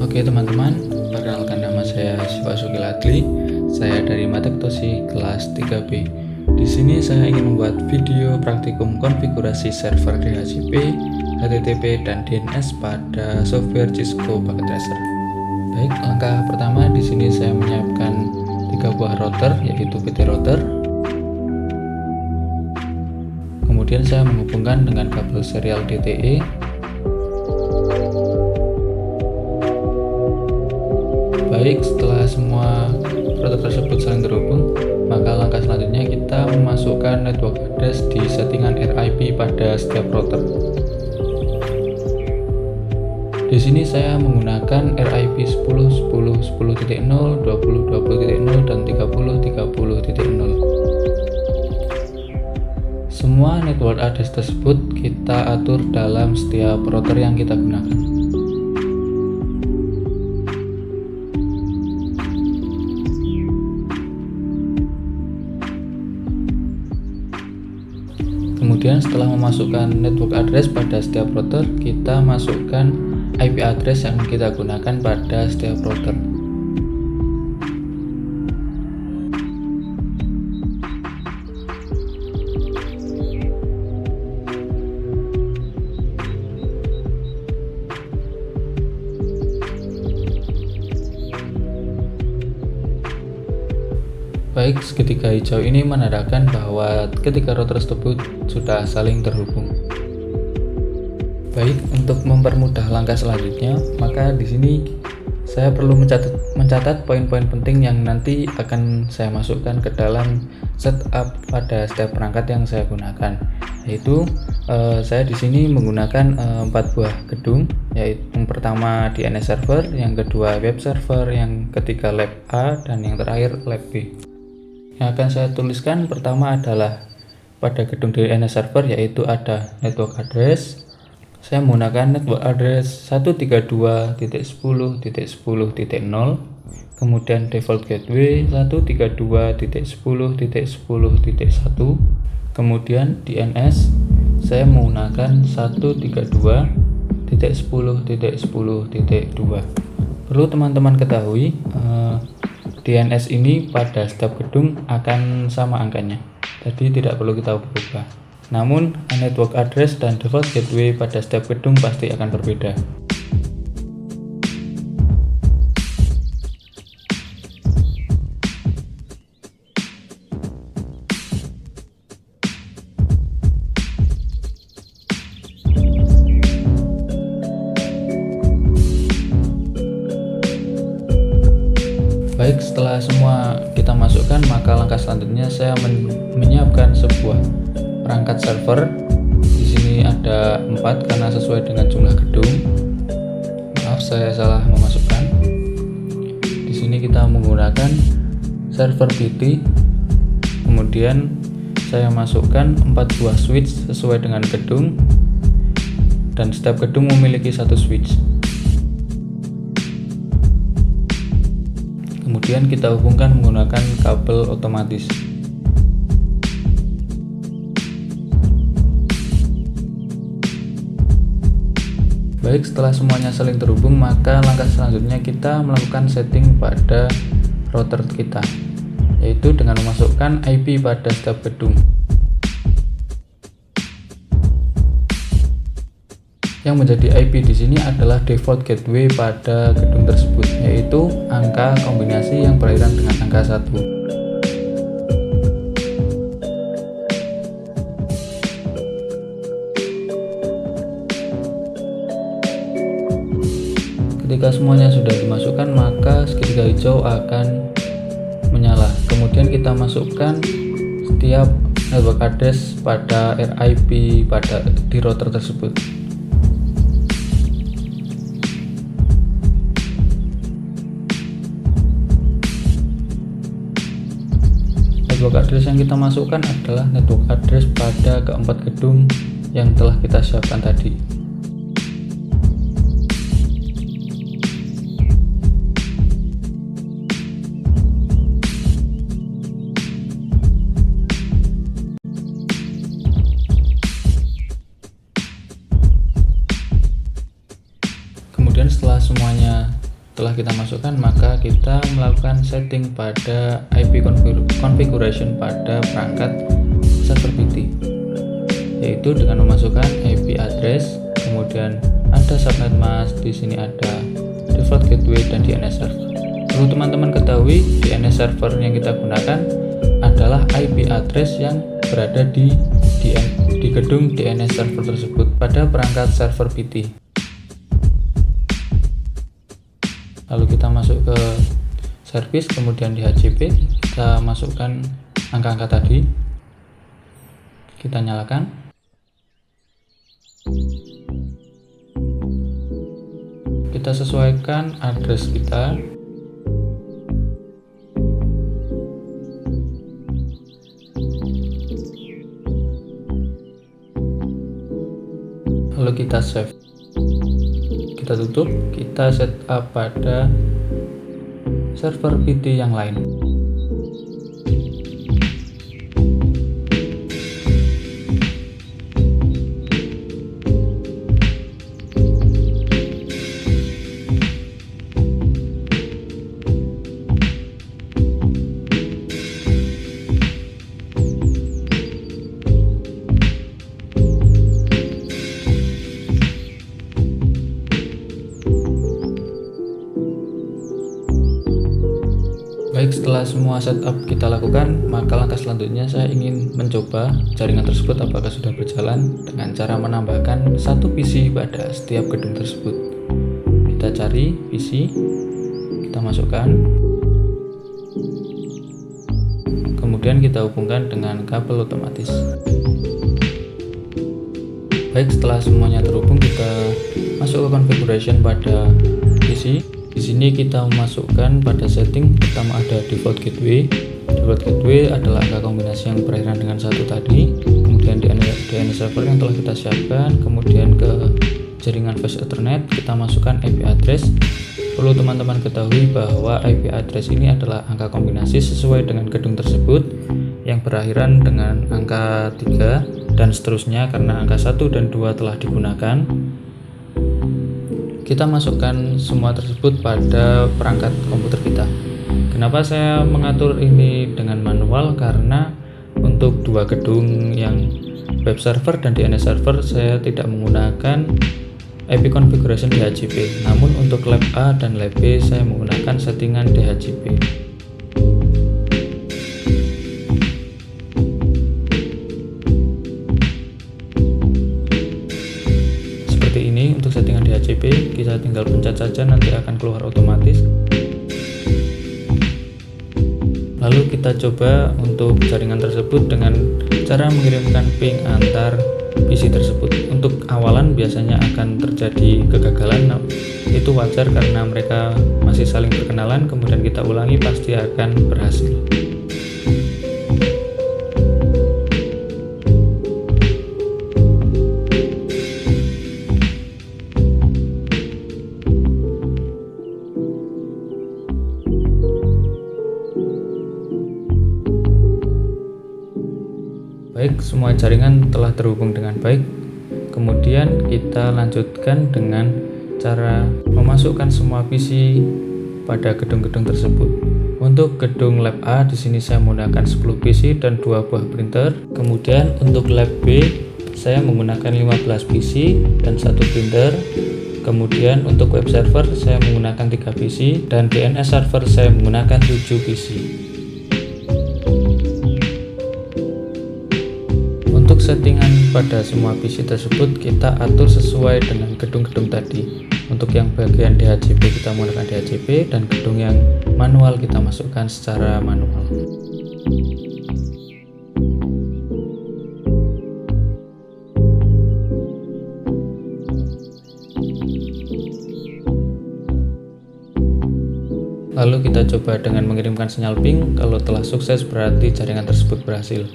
Oke teman-teman, perkenalkan nama saya Siva Sugilatli. Saya dari Matektosi kelas 3B. Di sini saya ingin membuat video praktikum konfigurasi server DHCP, HTTP, dan DNS pada software Cisco Packet Tracer. Baik, langkah pertama di sini saya menyiapkan 3 buah router, yaitu PT router. Kemudian saya menghubungkan dengan kabel serial DTE. Baik, setelah semua router tersebut saling terhubung, maka langkah selanjutnya kita memasukkan network address di settingan RIP pada setiap router. Di sini saya menggunakan RIP 10, 10, 10.0, 20, 20.0 dan 30, 30.0. Semua network address tersebut kita atur dalam setiap router yang kita gunakan. Kemudian setelah memasukkan network address pada setiap router, kita masukkan IP address yang kita gunakan pada setiap router. Baik, segitiga hijau ini menandakan bahwa ketiga router tersebut sudah saling terhubung. Baik, untuk mempermudah langkah selanjutnya, maka di sini saya perlu mencatat poin-poin penting yang nanti akan saya masukkan ke dalam setup pada setiap perangkat yang saya gunakan. Yaitu saya di sini menggunakan 4 buah gedung, yaitu yang pertama DNS server, yang kedua web server, yang ketiga lab A, dan yang terakhir lab B. Yang akan saya tuliskan pertama adalah pada gedung DNS server, yaitu ada network address. Saya menggunakan network address 132.10.10.0, kemudian default gateway 132.10.10.1, kemudian DNS saya menggunakan 132.10.10.2. Perlu teman-teman ketahui, DNS ini pada setiap gedung akan sama angkanya, jadi tidak perlu kita berubah. Namun, network address dan default gateway pada setiap gedung pasti akan berbeda. Baik, setelah semua kita masukkan, maka langkah selanjutnya saya menyiapkan sebuah perangkat server. Di sini ada 4 karena sesuai dengan jumlah gedung. Maaf, saya salah memasukkan. Di sini kita menggunakan server PT. Kemudian saya masukkan 4 buah switch sesuai dengan gedung, dan setiap gedung memiliki 1 switch. Kemudian kita hubungkan menggunakan kabel otomatis. Baik, setelah semuanya saling terhubung, maka langkah selanjutnya kita melakukan setting pada router kita, yaitu dengan memasukkan IP pada setiap gedung. Yang menjadi IP di sini adalah default gateway pada gedung tersebut, yaitu angka kombinasi yang berairan dengan angka 1. Ketika semuanya sudah dimasukkan, maka segitiga hijau akan menyala. Kemudian kita masukkan setiap network address pada RIP di router tersebut. Network address yang kita masukkan adalah network address pada keempat gedung yang telah kita siapkan tadi. semuanya telah kita masukkan, maka kita melakukan setting pada IP configuration pada perangkat server PT, yaitu dengan memasukkan IP address, kemudian ada subnet mask, di sini ada default gateway dan DNS server. Perlu teman-teman ketahui, DNS server yang kita gunakan adalah IP address yang berada di gedung DNS server tersebut pada perangkat server PT. Lalu kita masuk ke service, kemudian di HCP kita masukkan angka-angka tadi, kita nyalakan. Kita sesuaikan address kita. Lalu kita save. Kita tutup, kita setup pada server PT yang lain. Baik, setelah semua setup kita lakukan, maka langkah selanjutnya saya ingin mencoba jaringan tersebut apakah sudah berjalan dengan cara menambahkan satu PC pada setiap gedung tersebut. Kita cari PC, kita masukkan, kemudian kita hubungkan dengan kabel otomatis. Baik, setelah semuanya terhubung, kita masuk ke configuration pada PC. Di sini kita memasukkan pada setting pertama ada default gateway. Default gateway adalah angka kombinasi yang berakhiran dengan 1 tadi. Kemudian DNS server yang telah kita siapkan. Kemudian ke jaringan Fast Ethernet kita masukkan IP address. Perlu teman-teman ketahui bahwa IP address ini adalah angka kombinasi sesuai dengan gedung tersebut yang berakhiran dengan angka 3 dan seterusnya, karena angka 1 dan 2 telah digunakan. Kita masukkan semua tersebut pada perangkat komputer kita. Kenapa saya mengatur ini dengan manual? Karena untuk dua gedung yang web server dan DNS server saya tidak menggunakan IP configuration DHCP, namun untuk lab A dan lab B saya menggunakan settingan DHCP. Seperti ini untuk settingan DHCP, kita tinggal pencet saja, nanti akan keluar otomatis. Lalu kita coba untuk jaringan tersebut dengan cara mengirimkan ping antar PC tersebut. Untuk awalan biasanya akan terjadi kegagalan, itu wajar karena mereka masih saling berkenalan. Kemudian kita ulangi, pasti akan berhasil. Baik, semua jaringan telah terhubung dengan baik. Kemudian kita lanjutkan dengan cara memasukkan semua PC pada gedung-gedung tersebut. Untuk gedung lab A di sini saya menggunakan 10 PC dan 2 buah printer. Kemudian untuk lab B saya menggunakan 15 PC dan 1 printer. Kemudian untuk web server saya menggunakan 3 PC dan DNS server saya menggunakan 7 PC. Untuk settingan pada semua PC tersebut kita atur sesuai dengan gedung-gedung tadi. Untuk yang bagian DHCP kita menggunakan DHCP, dan gedung yang manual kita masukkan secara manual. Lalu kita coba dengan mengirimkan sinyal ping. Kalau telah sukses berarti jaringan tersebut berhasil.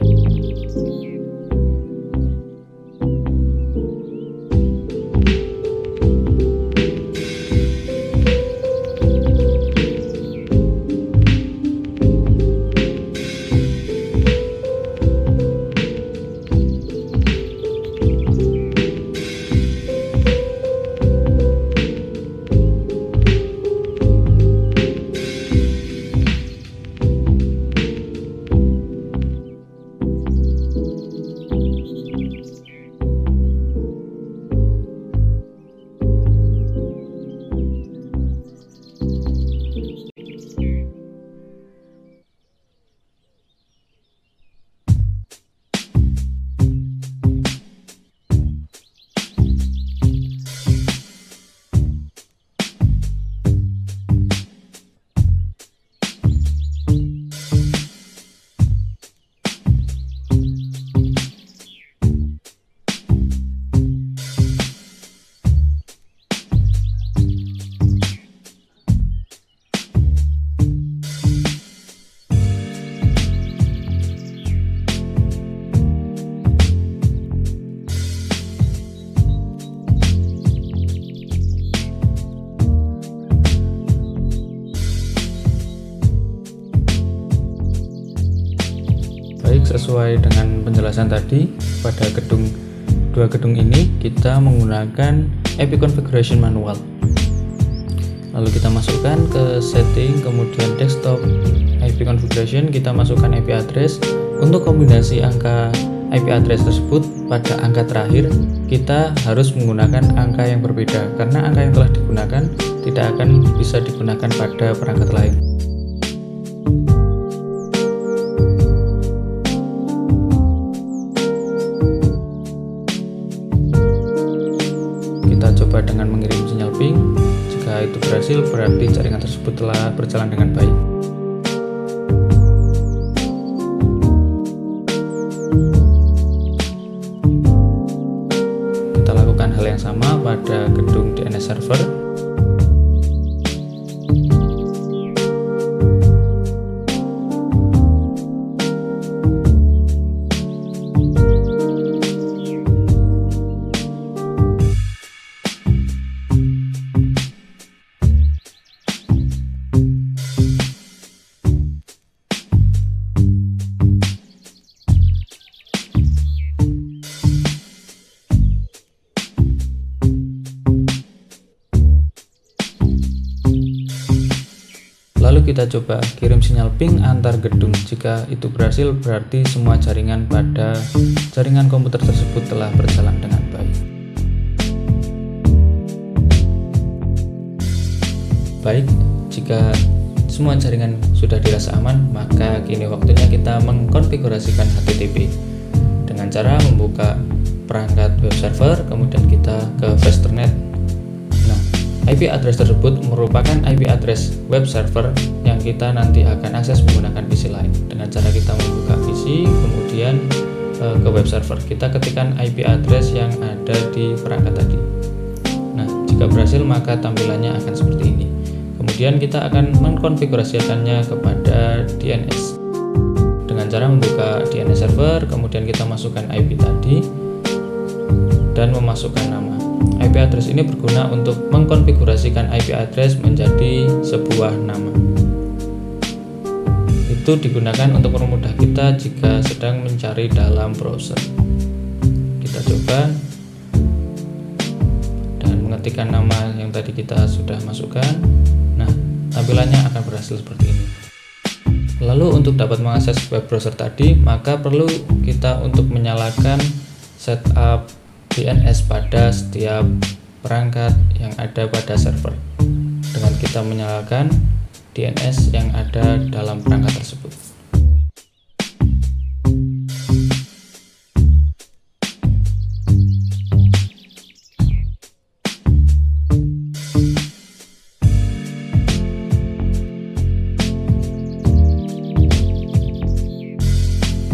Baik, sesuai dengan penjelasan tadi, pada dua gedung ini kita menggunakan IP configuration manual. Lalu kita masukkan ke setting, kemudian desktop IP configuration, kita masukkan IP address. Untuk kombinasi angka IP address tersebut pada angka terakhir kita harus menggunakan angka yang berbeda, karena angka yang telah digunakan tidak akan bisa digunakan pada perangkat lain. Kita coba dengan mengirim sinyal ping. Jika itu berhasil, berarti jaringan tersebut telah berjalan dengan baik. Kita lakukan hal yang sama pada gedung DNS server. Lalu kita coba kirim sinyal ping antar gedung. Jika itu berhasil, berarti semua jaringan pada jaringan komputer tersebut telah berjalan dengan baik. Baik, jika semua jaringan sudah dirasa aman, maka kini waktunya kita mengkonfigurasikan HTTP dengan cara membuka perangkat web server, kemudian kita ke Fasternet. IP address tersebut merupakan IP address web server yang kita nanti akan akses menggunakan PC lain. Dengan cara kita membuka PC, kemudian ke web server, kita ketikkan IP address yang ada di perangkat tadi. Nah, jika berhasil maka tampilannya akan seperti ini. Kemudian kita akan mengkonfigurasikannya kepada DNS dengan cara membuka DNS server, kemudian kita masukkan IP tadi dan memasukkan nama. IP address ini berguna untuk mengkonfigurasikan IP address menjadi sebuah nama. Itu digunakan untuk mempermudah kita jika sedang mencari dalam browser. Kita coba dan mengetikkan nama yang tadi kita sudah masukkan. Nah, tampilannya akan berhasil seperti ini. Lalu untuk dapat mengakses web browser tadi, maka perlu kita untuk menyalakan setup DNS pada setiap perangkat yang ada pada server dengan kita menyalakan DNS yang ada dalam perangkat tersebut.